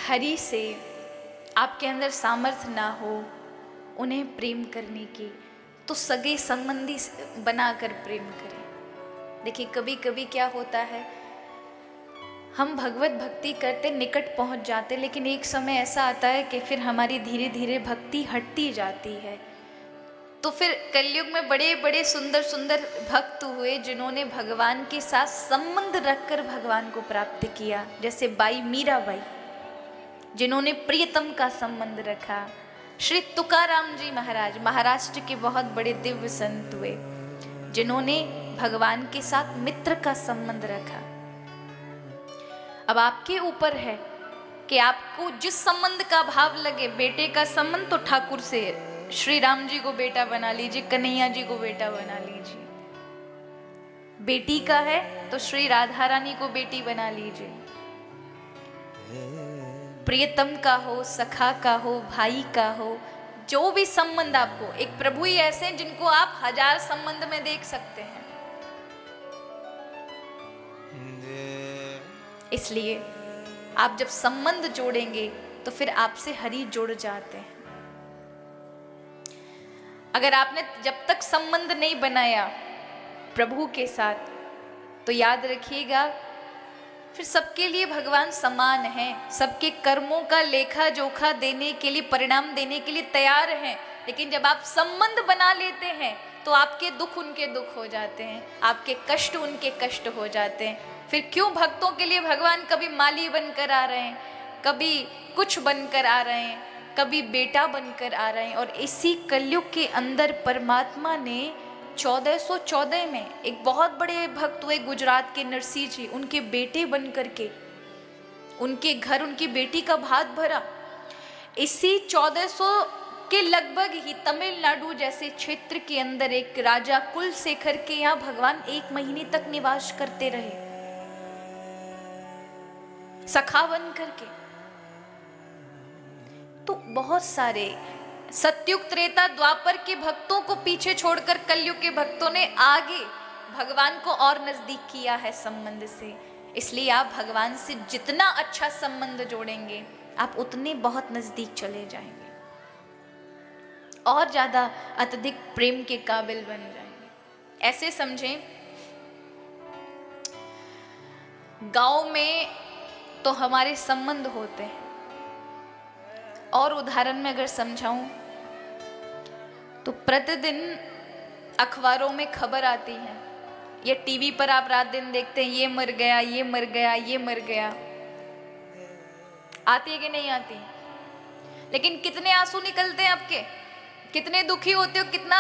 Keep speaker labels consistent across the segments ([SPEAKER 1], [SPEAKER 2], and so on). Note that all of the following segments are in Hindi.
[SPEAKER 1] हरि से आपके अंदर सामर्थ्य ना हो उन्हें प्रेम करने की, तो सगे संबंधी बनाकर प्रेम करें। देखिए कभी कभी क्या होता है, हम भगवत भक्ति करते निकट पहुंच जाते, लेकिन एक समय ऐसा आता है कि फिर हमारी धीरे धीरे भक्ति हटती जाती है। तो फिर कलयुग में बड़े बड़े सुंदर सुंदर भक्त हुए जिन्होंने भगवान के साथ संबंध रखकर भगवान को प्राप्त किया, जैसे बाई मीराबाई जिन्होंने प्रियतम का संबंध रखा। श्री तुकाराम जी महाराज महाराष्ट्र के बहुत बड़े दिव्य संत हुए जिन्होंने भगवान के साथ मित्र का संबंध रखा। अब आपके ऊपर है कि आपको जिस संबंध का भाव लगे, बेटे का संबंध तो ठाकुर से, श्री राम जी को बेटा बना लीजिए, कन्हैया जी को बेटा बना लीजिए। बेटी का है तो श्री राधा रानी को बेटी बना लीजिए। प्रियतम का हो, सखा का हो, भाई का हो, जो भी संबंध आपको, एक प्रभु ही ऐसे हैं जिनको आप हजार संबंध में देख सकते हैं। इसलिए आप जब संबंध जोड़ेंगे तो फिर आपसे हरि जुड़ जाते हैं। अगर आपने जब तक संबंध नहीं बनाया प्रभु के साथ, तो याद रखिएगा फिर सबके लिए भगवान समान हैं, सबके कर्मों का लेखा जोखा देने के लिए, परिणाम देने के लिए तैयार हैं। लेकिन जब आप संबंध बना लेते हैं तो आपके दुख उनके दुख हो जाते हैं, आपके कष्ट उनके कष्ट हो जाते हैं। फिर क्यों भक्तों के लिए भगवान कभी माली बनकर आ रहे हैं, कभी कुछ बनकर आ रहे हैं, कभी बेटा बनकर आ रहे हैं। और इसी कलयुग के अंदर परमात्मा ने 1414 में एक बहुत बड़े भक्त हुए गुजरात के नरसिंह जी, उनके बेटे बन करके उनके घर उनकी बेटी का भात भरा। इसी 1400 के लगभग ही तमिलनाडु जैसे क्षेत्र के अंदर एक राजा कुलशेखर के यहाँ भगवान 1 महीने तक निवास करते रहे, सखा बन करके। तो बहुत सारे सतयुग त्रेता द्वापर के भक्तों को पीछे छोड़कर कलयुग के भक्तों ने आगे भगवान को और नजदीक किया है संबंध से। इसलिए आप भगवान से जितना अच्छा संबंध जोड़ेंगे आप उतने बहुत नजदीक चले जाएंगे और ज्यादा अत्यधिक प्रेम के काबिल बन जाएंगे। ऐसे समझें, गांव में तो हमारे संबंध होते हैं, और उदाहरण में अगर समझाऊं तो प्रतिदिन अखबारों में खबर आती है, या टीवी पर आप रात दिन देखते हैं, ये मर गया, ये मर गया, ये मर गया। आती है कि नहीं आती? लेकिन कितने आंसू निकलते हैं आपके, कितने दुखी होते हो, कितना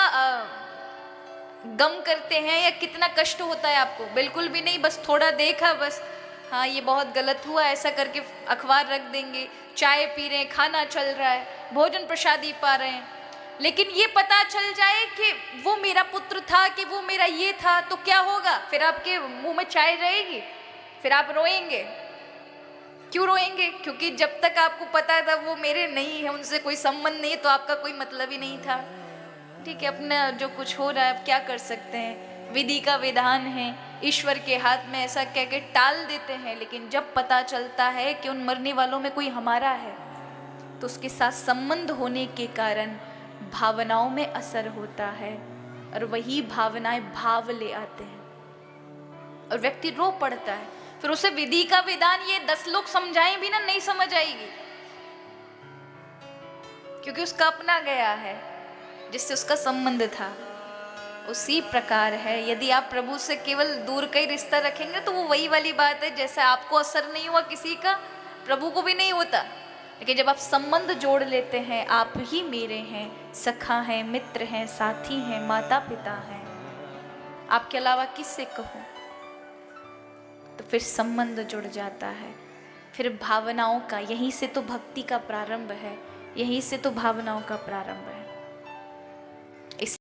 [SPEAKER 1] गम करते हैं, या कितना कष्ट होता है आपको? बिल्कुल भी नहीं, बस थोड़ा देखा, बस हाँ ये बहुत गलत हुआ, ऐसा करके अखबार रख देंगे, चाय पी रहे हैं, खाना चल रहा है, भोजन प्रसादी पा रहे हैं। लेकिन ये पता चल जाए कि वो मेरा पुत्र था, कि वो मेरा ये था, तो क्या होगा? फिर आपके मुंह में चाय रहेगी, फिर आप रोएंगे। क्यों रोएंगे? क्योंकि जब तक आपको पता था वो मेरे नहीं है, उनसे कोई संबंध नहीं है, तो आपका कोई मतलब ही नहीं था। ठीक है, अपना जो कुछ हो रहा है आप क्या कर सकते हैं, विधि का विधान है, ईश्वर के हाथ में, ऐसा कह के टाल देते हैं। लेकिन जब पता चलता है कि उन मरने वालों में कोई हमारा है, तो उसके साथ संबंध होने के कारण भावनाओं में असर होता है, और वही भावनाएं भाव ले आते हैं और व्यक्ति रो पड़ता है। फिर उसे विधि का विधान ये 10 लोग समझाएं भी ना, नहीं समझ आएगी, क्योंकि उसका अपना गया है जिससे उसका संबंध था। उसी प्रकार है, यदि आप प्रभु से केवल दूर का ही रिश्ता रखेंगे तो वो वही वाली बात है, जैसे आपको असर नहीं हुआ किसी का, प्रभु को भी नहीं होता। लेकिन जब आप संबंध जोड़ लेते हैं, आप ही मेरे हैं, सखा हैं, मित्र हैं, साथी हैं, माता पिता हैं, आपके अलावा किससे कहूँ, तो फिर संबंध जुड़ जाता है। फिर भावनाओं का, यहीं से तो भक्ति का प्रारंभ है, यहीं से तो भावनाओं का प्रारंभ है।